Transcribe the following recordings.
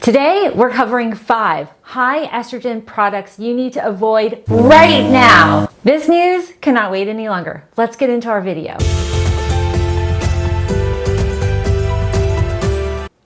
Today, we're covering 5 high estrogen products you need to avoid right now. This news cannot wait any longer. Let's get into our video.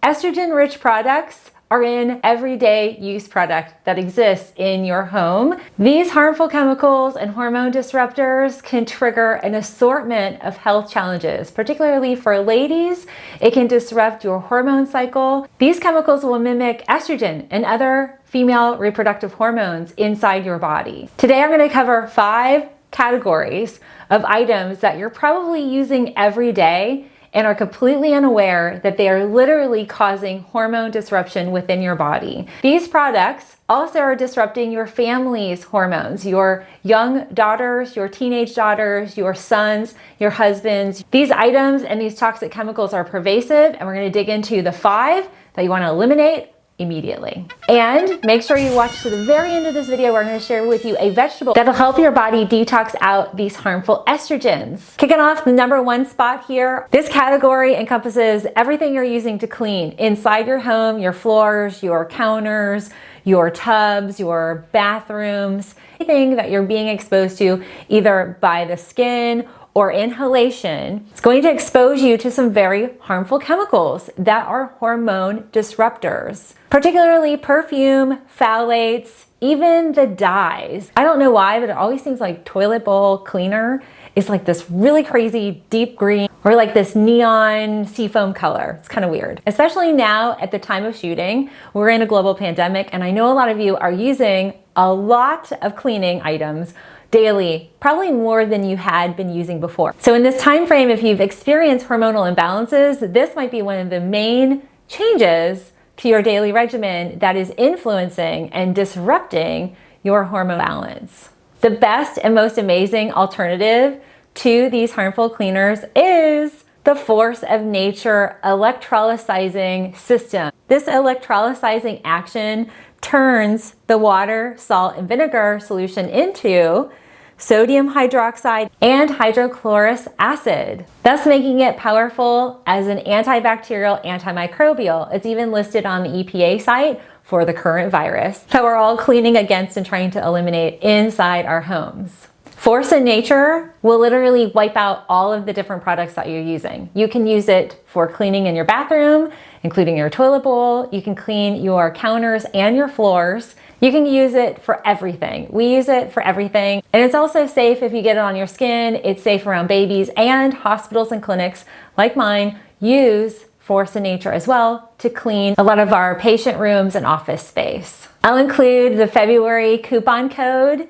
Estrogen-rich products are an everyday use product that exists in your home. These harmful chemicals and hormone disruptors can trigger an assortment of health challenges, particularly for ladies. It can disrupt your hormone cycle. These chemicals will mimic estrogen and other female reproductive hormones inside your body. Today, I'm going to cover 5 categories of items that you're probably using every day and are completely unaware that they are literally causing hormone disruption within your body. These products also are disrupting your family's hormones, your young daughters, your teenage daughters, your sons, your husbands. These items and these toxic chemicals are pervasive, and we're gonna dig into the 5 that you wanna eliminate immediately. And make sure you watch to the very end of this video where I'm going to share with you a vegetable that'll help your body detox out these harmful estrogens. Kicking off the number 1 spot here, this category encompasses everything you're using to clean inside your home, your floors, your counters, your tubs, your bathrooms, anything that you're being exposed to either by the skin or inhalation. It's going to expose you to some very harmful chemicals that are hormone disruptors, particularly perfume, phthalates, even the dyes. I don't know why, but it always seems like toilet bowl cleaner is like this really crazy deep green or like this neon seafoam color. It's kind of weird. Especially now at the time of shooting, we're in a global pandemic, and I know a lot of you are using a lot of cleaning items daily, probably more than you had been using before. So in this time frame, if you've experienced hormonal imbalances, this might be one of the main changes to your daily regimen that is influencing and disrupting your hormone balance. The best and most amazing alternative to these harmful cleaners is the force of nature electrolyzing system. This electrolyzing action turns the water, salt, and vinegar solution into sodium hydroxide and hydrochloric acid, thus making it powerful as an antibacterial, antimicrobial. It's even listed on the EPA site for the current virus that we're all cleaning against and trying to eliminate inside our homes. Force in nature will literally wipe out all of the different products that you're using. You can use it for cleaning in your bathroom, including your toilet bowl. You can clean your counters and your floors. You can use it for everything. We use it for everything. And it's also safe if you get it on your skin. It's safe around babies, and hospitals and clinics like mine use Force in Nature as well to clean a lot of our patient rooms and office space. I'll include the February coupon code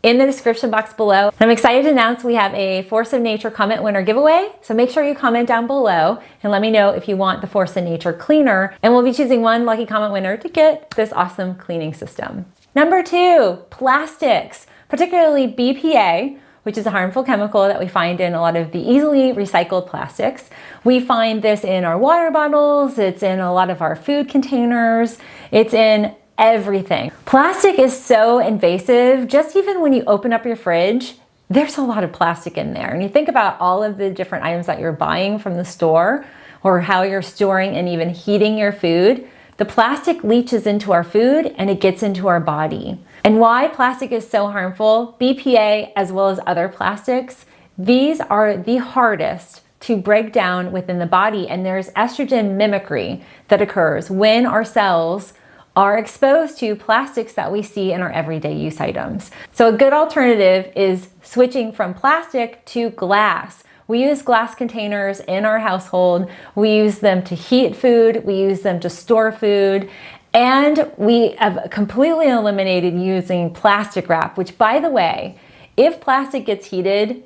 in the description box below. I'm excited to announce we have a Force of Nature comment winner giveaway, so make sure you comment down below and let me know if you want the Force of Nature cleaner, and we'll be choosing one lucky comment winner to get this awesome cleaning system. Number 2, plastics, particularly BPA, which is a harmful chemical that we find in a lot of the easily recycled plastics. We find this in our water bottles, it's in a lot of our food containers, it's in everything. Plastic is so invasive. Just even when you open up your fridge, there's a lot of plastic in there. And you think about all of the different items that you're buying from the store or how you're storing and even heating your food, the plastic leaches into our food and it gets into our body. And why plastic is so harmful, BPA as well as other plastics, these are the hardest to break down within the body. And there's estrogen mimicry that occurs when our cells are exposed to plastics that we see in our everyday use items. So a good alternative is switching from plastic to glass. We use glass containers in our household. We use them to heat food. We use them to store food. And we have completely eliminated using plastic wrap, which, by the way, if plastic gets heated,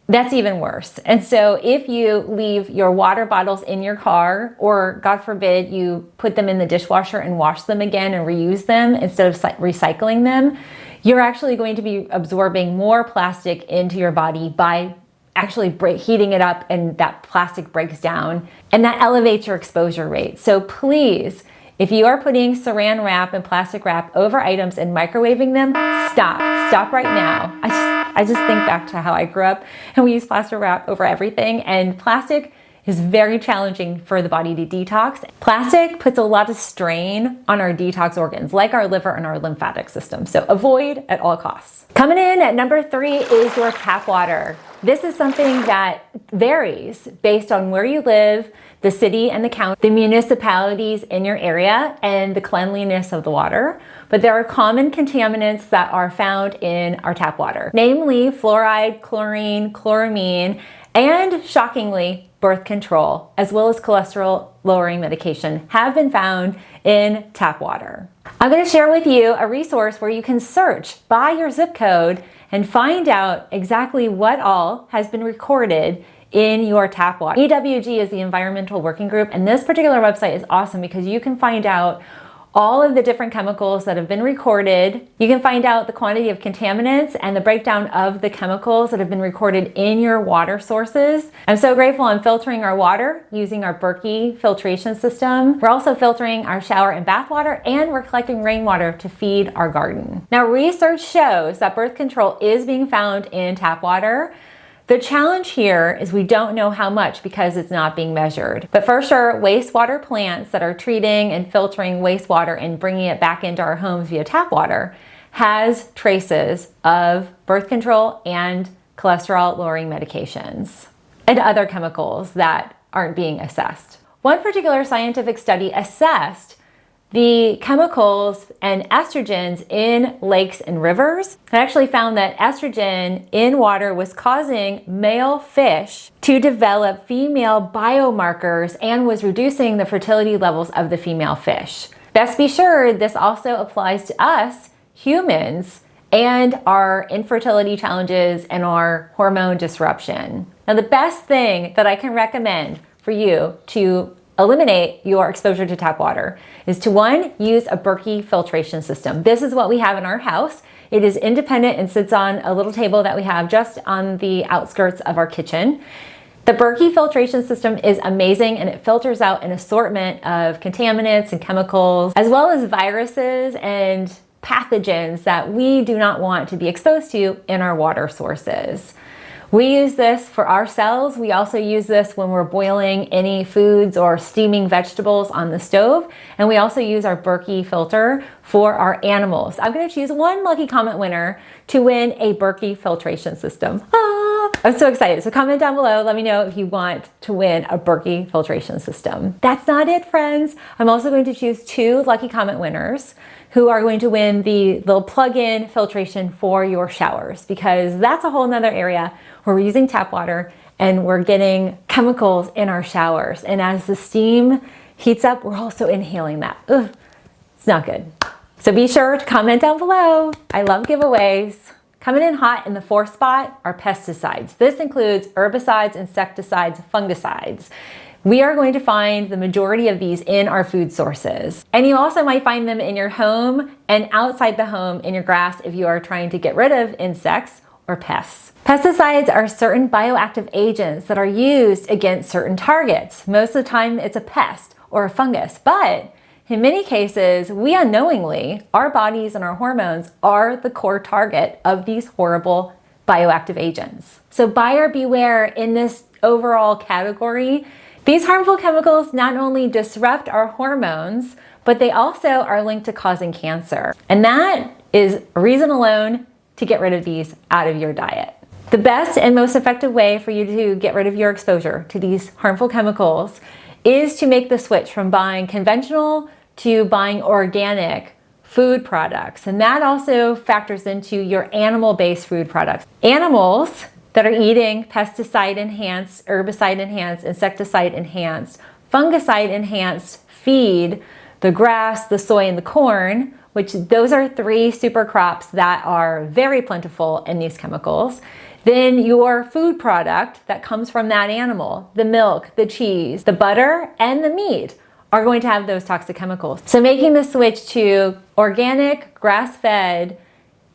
that's even worse. And so if you leave your water bottles in your car, or God forbid you put them in the dishwasher and wash them again and reuse them instead of recycling them, you're actually going to be absorbing more plastic into your body by actually heating it up, and that plastic breaks down and that elevates your exposure rate. So please, if you are putting saran wrap and plastic wrap over items and microwaving them, stop right now. I just think back to how I grew up and we use plastic wrap over everything, and plastic is very challenging for the body to detox. Plastic puts a lot of strain on our detox organs, like our liver and our lymphatic system. So avoid at all costs. Coming in at number 3 is your tap water. This is something that varies based on where you live, the city and the county, the municipalities in your area, and the cleanliness of the water. But there are common contaminants that are found in our tap water, namely fluoride, chlorine, chloramine, and shockingly, birth control, as well as cholesterol lowering medication have been found in tap water. I'm going to share with you a resource where you can search by your zip code and find out exactly what all has been recorded in your tap water. EWG is the Environmental Working Group, and this particular website is awesome because you can find out all of the different chemicals that have been recorded. You can find out the quantity of contaminants and the breakdown of the chemicals that have been recorded in your water sources. I'm so grateful I'm filtering our water using our Berkey filtration system. We're also filtering our shower and bath water, and we're collecting rainwater to feed our garden. Now, research shows that birth control is being found in tap water. The challenge here is we don't know how much because it's not being measured. But for sure, wastewater plants that are treating and filtering wastewater and bringing it back into our homes via tap water has traces of birth control and cholesterol lowering medications and other chemicals that aren't being assessed. One particular scientific study assessed the chemicals and estrogens in lakes and rivers. It actually found that estrogen in water was causing male fish to develop female biomarkers and was reducing the fertility levels of the female fish. Best be sure this also applies to us humans and our infertility challenges and our hormone disruption. Now, the best thing that I can recommend for you to eliminate your exposure to tap water is to, 1, use a Berkey filtration system. This is what we have in our house. It is independent and sits on a little table that we have just on the outskirts of our kitchen. The Berkey filtration system is amazing, and it filters out an assortment of contaminants and chemicals, as well as viruses and pathogens that we do not want to be exposed to in our water sources. We use this for ourselves. We also use this when we're boiling any foods or steaming vegetables on the stove. And we also use our Berkey filter for our animals. I'm going to choose one lucky comment winner to win a Berkey filtration system. I'm so excited. So comment down below. Let me know if you want to win a Berkey filtration system. That's not it, friends. I'm also going to choose 2 lucky comment winners who are going to win the little plug-in filtration for your showers, because that's a whole nother area where we're using tap water and we're getting chemicals in our showers. And as the steam heats up, we're also inhaling that. Ugh, it's not good. So be sure to comment down below. I love giveaways. Coming in hot in the 4th spot are pesticides. This includes herbicides, insecticides, fungicides. We are going to find the majority of these in our food sources. And you also might find them in your home and outside the home in your grass if you are trying to get rid of insects or pests. Pesticides are certain bioactive agents that are used against certain targets. Most of the time it's a pest or a fungus, but in many cases, we unknowingly, our bodies and our hormones are the core target of these horrible bioactive agents. So buyer beware in this overall category. These harmful chemicals not only disrupt our hormones, but they also are linked to causing cancer. And that is a reason alone to get rid of these out of your diet. The best and most effective way for you to get rid of your exposure to these harmful chemicals is to make the switch from buying conventional to buying organic food products. And that also factors into your animal-based food products. Animals that are eating pesticide-enhanced, herbicide-enhanced, insecticide-enhanced, fungicide-enhanced feed, the grass, the soy, and the corn, which those are 3 super crops that are very plentiful in these chemicals. Then your food product that comes from that animal, the milk, the cheese, the butter, and the meat are going to have those toxic chemicals. So making the switch to organic, grass-fed,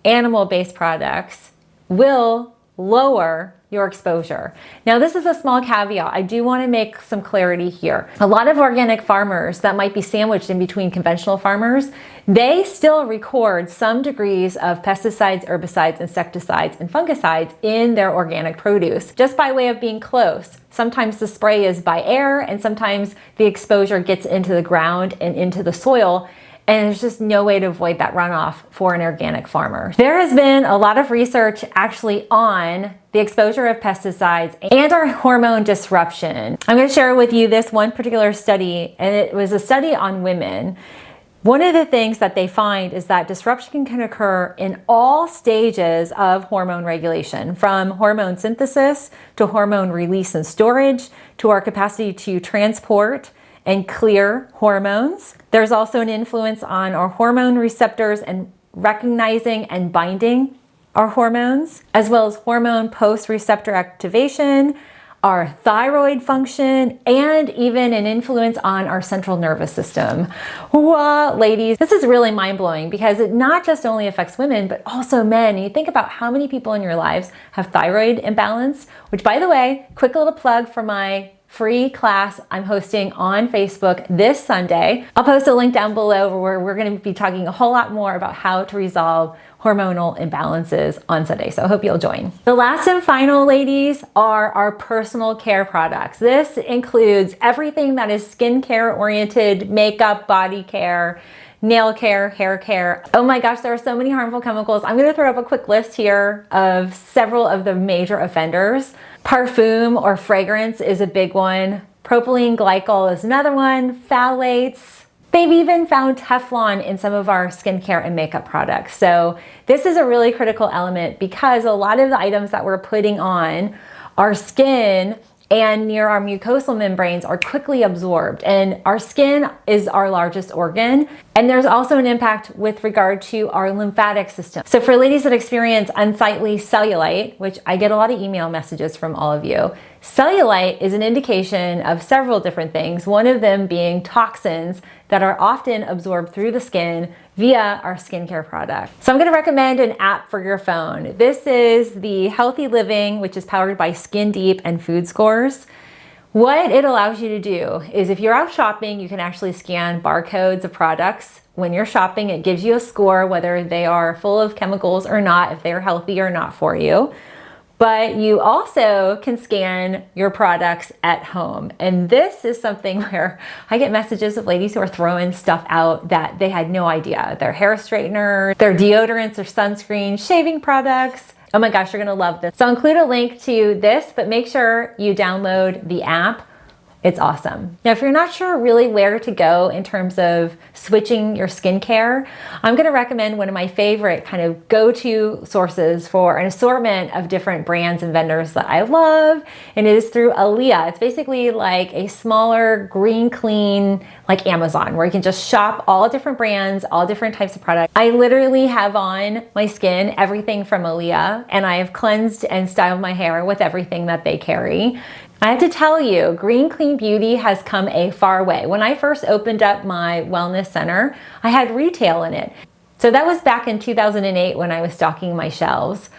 animal-based products will lower your exposure. Now, this is a small caveat. I do want to make some clarity here. A lot of organic farmers that might be sandwiched in between conventional farmers, they still record some degrees of pesticides, herbicides, insecticides, and fungicides in their organic produce, just by way of being close. Sometimes the spray is by air, and sometimes the exposure gets into the ground and into the soil. And there's just no way to avoid that runoff for an organic farmer. There has been a lot of research actually on the exposure of pesticides and our hormone disruption. I'm going to share with you this one particular study, and it was a study on women. One of the things that they find is that disruption can occur in all stages of hormone regulation, from hormone synthesis to hormone release and storage, to our capacity to transport and clear hormones. There's also an influence on our hormone receptors and recognizing and binding our hormones, as well as hormone post-receptor activation, our thyroid function, and even an influence on our central nervous system. Wow, ladies, this is really mind-blowing because it not just only affects women, but also men. You think about how many people in your lives have thyroid imbalance, which, by the way, quick little plug for my free class I'm hosting on Facebook this Sunday. I'll post a link down below where we're going to be talking a whole lot more about how to resolve hormonal imbalances on Sunday. So I hope you'll join. The last and final, ladies, are our personal care products. This includes everything that is skincare oriented, makeup, body care, nail care, hair care. Oh my gosh, there are so many harmful chemicals. I'm going to throw up a quick list here of several of the major offenders. Parfum or fragrance is a big one. Propylene glycol is another one. Phthalates. They've even found Teflon in some of our skincare and makeup products. So this is a really critical element because a lot of the items that we're putting on our skin and near our mucosal membranes are quickly absorbed. And our skin is our largest organ. And there's also an impact with regard to our lymphatic system. So for ladies that experience unsightly cellulite, which I get a lot of email messages from all of you, cellulite is an indication of several different things, one of them being toxins that are often absorbed through the skin via our skincare product. So I'm going to recommend an app for your phone. This is the Healthy Living, which is powered by Skin Deep and Food Scores. What it allows you to do is if you're out shopping, you can actually scan barcodes of products. When you're shopping, it gives you a score whether they are full of chemicals or not, if they're healthy or not for you. But you also can scan your products at home. And this is something where I get messages of ladies who are throwing stuff out that they had no idea. Their hair straightener, their deodorants or sunscreen, shaving products. Oh my gosh, you're gonna love this. So I'll include a link to this, but make sure you download the app. It's awesome. Now, if you're not sure really where to go in terms of switching your skincare, I'm going to recommend one of my favorite kind of go-to sources for an assortment of different brands and vendors that I love, and it is through Aaliyah. It's basically like a smaller green clean like Amazon where you can just shop all different brands, all different types of products. I literally have on my skin everything from Aaliyah, and I have cleansed and styled my hair with everything that they carry. I have to tell you, Green Clean Beauty has come a far way. When I first opened up my wellness center, I had retail in it. So that was back in 2008 when I was stocking my shelves.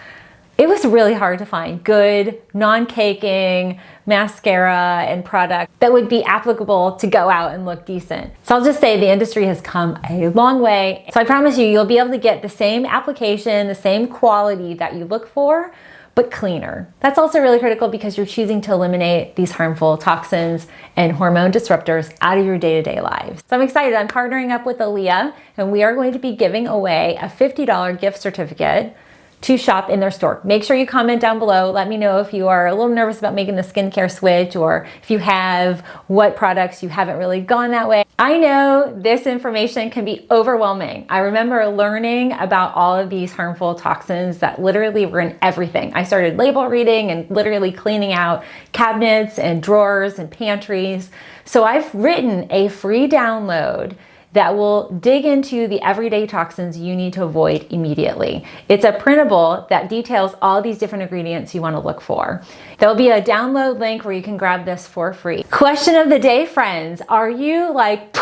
It was really hard to find good, non-caking mascara and product that would be applicable to go out and look decent. So I'll just say the industry has come a long way. So I promise you, you'll be able to get the same application, the same quality that you look for, but cleaner. That's also really critical because you're choosing to eliminate these harmful toxins and hormone disruptors out of your day-to-day lives. So I'm excited. I'm partnering up with Aaliyah, and we are going to be giving away a $50 gift certificate to shop in their store. Make sure you comment down below. Let me know if you are a little nervous about making the skincare switch, or if you have what products you haven't really gone that way. I know this information can be overwhelming. I remember learning about all of these harmful toxins that literally were in everything. I started label reading and literally cleaning out cabinets and drawers and pantries. So I've written a free download that will dig into the everyday toxins you need to avoid immediately. It's a printable that details all these different ingredients you want to look for. There'll be a download link where you can grab this for free. Question of the day, friends. Are you like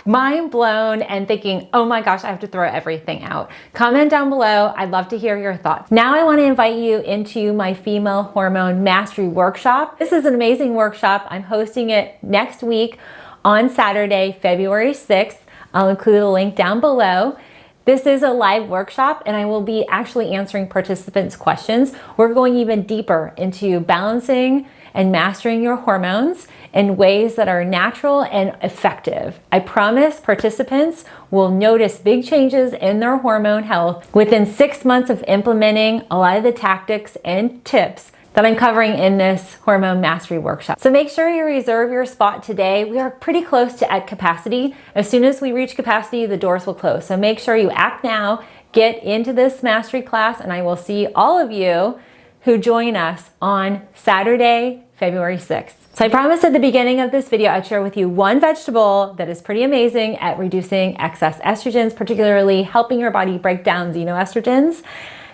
mind blown and thinking, oh my gosh, I have to throw everything out? Comment down below. I'd love to hear your thoughts. Now I want to invite you into my Female Hormone Mastery Workshop. This is an amazing workshop. I'm hosting it next week on Saturday, February 6th. I'll include a link down below. This is a live workshop and I will be actually answering participants' questions. We're going even deeper into balancing and mastering your hormones in ways that are natural and effective. I promise participants will notice big changes in their hormone health within 6 months of implementing a lot of the tactics and tips that I'm covering in this Hormone Mastery Workshop. So make sure you reserve your spot today. We are pretty close to at capacity. As soon as we reach capacity, the doors will close. So make sure you act now, get into this mastery class, and I will see all of you who join us on Saturday, February 6th. So I promised at the beginning of this video, I'd share with you one vegetable that is pretty amazing at reducing excess estrogens, particularly helping your body break down xenoestrogens.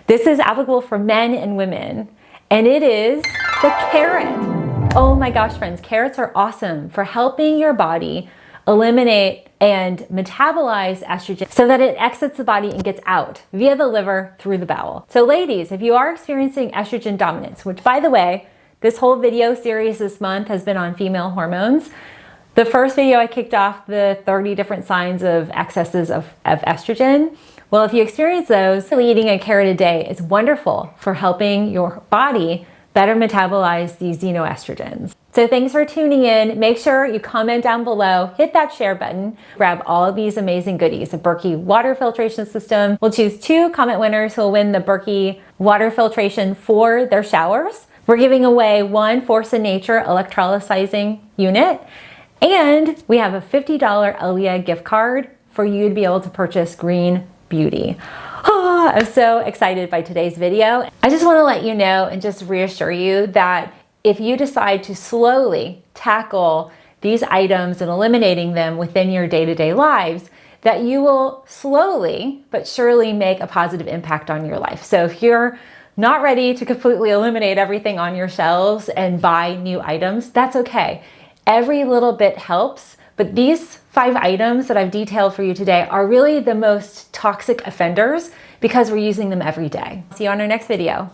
This is applicable for men and women, and it is the carrot. Oh my gosh, friends, carrots are awesome for helping your body eliminate and metabolize estrogen so that it exits the body and gets out via the liver through the bowel. So ladies, if you are experiencing estrogen dominance, which by the way, this whole video series this month has been on female hormones. The first video I kicked off the 30 different signs of excesses of estrogen. Well, if you experience those, eating a carrot a day is wonderful for helping your body better metabolize these xenoestrogens. So thanks for tuning in. Make sure you comment down below, hit that share button, grab all of these amazing goodies. A Berkey water filtration system. We'll choose 2 comment winners who will win the Berkey water filtration for their showers. We're giving away 1 Force of Nature electrolyzing unit, and we have a $50 Aaliyah gift card for you to be able to purchase Green Beauty. Oh, I'm so excited by today's video. I just want to let you know and just reassure you that if you decide to slowly tackle these items and eliminating them within your day-to-day lives, that you will slowly but surely make a positive impact on your life. So if you're not ready to completely eliminate everything on your shelves and buy new items, that's okay. Every little bit helps, but these 5 items that I've detailed for you today are really the most toxic offenders because we're using them every day. See you on our next video.